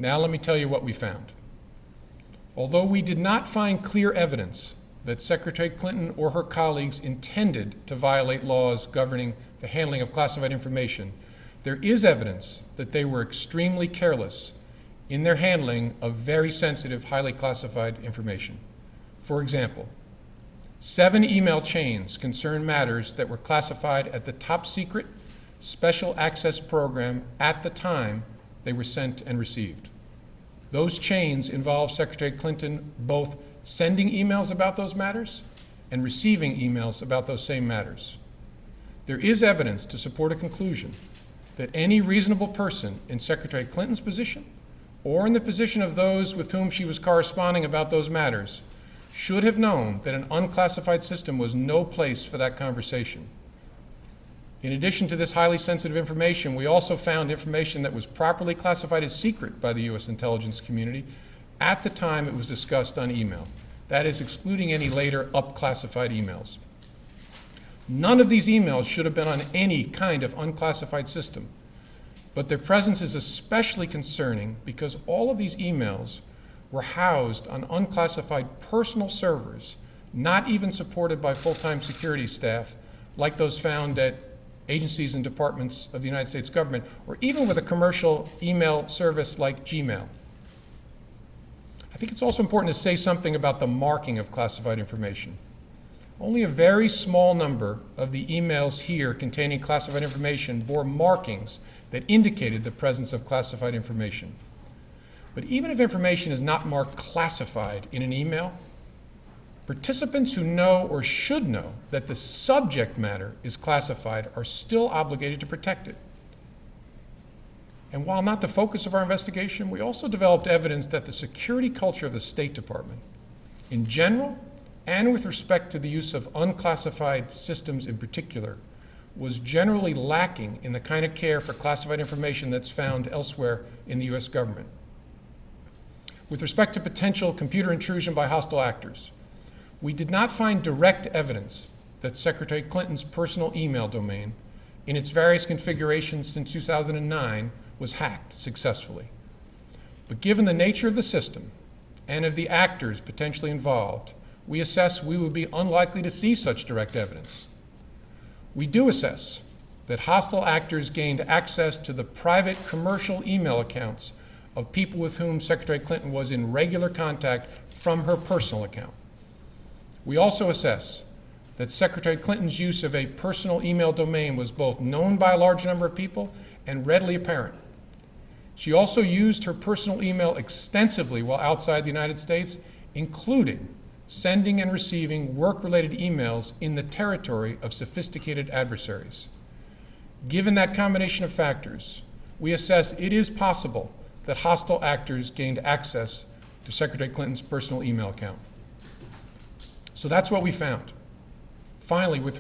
Now let me tell you what we found. Although we did not find clear evidence that Secretary Clinton or her colleagues intended to violate laws governing the handling of classified information, there is evidence that they were extremely careless in their handling of very sensitive, highly classified information. For example, 7 email chains concern matters that were classified at the top secret special access program at the time they were sent and received. Those chains involve Secretary Clinton both sending emails about those matters and receiving emails about those same matters. There is evidence to support a conclusion that any reasonable person in Secretary Clinton's position or in the position of those with whom she was corresponding about those matters should have known that an unclassified system was no place for that conversation. In addition to this highly sensitive information, we also found information that was properly classified as secret by the U.S. intelligence community at the time it was discussed on email. That is, excluding any later up-classified emails. None of these emails should have been on any kind of unclassified system, but their presence is especially concerning because all of these emails were housed on unclassified personal servers, not even supported by full-time security staff like those found at agencies and departments of the United States government, or even with a commercial email service like Gmail. I think it's also important to say something about the marking of classified information. Only a very small number of the emails here containing classified information bore markings that indicated the presence of classified information. But even if information is not marked classified in an email, participants who know or should know that the subject matter is classified are still obligated to protect it. And while not the focus of our investigation, we also developed evidence that the security culture of the State Department, in general, and with respect to the use of unclassified systems in particular, was generally lacking in the kind of care for classified information that's found elsewhere in the U.S. government. With respect to potential computer intrusion by hostile actors, we did not find direct evidence that Secretary Clinton's personal email domain, in its various configurations since 2009, was hacked successfully. But given the nature of the system and of the actors potentially involved, we assess we would be unlikely to see such direct evidence. We do assess that hostile actors gained access to the private commercial email accounts of people with whom Secretary Clinton was in regular contact from her personal account. We also assess that Secretary Clinton's use of a personal email domain was both known by a large number of people and readily apparent. She also used her personal email extensively while outside the United States, including sending and receiving work-related emails in the territory of sophisticated adversaries. Given that combination of factors, we assess it is possible that hostile actors gained access to Secretary Clinton's personal email account. So that's what we found. Finally, with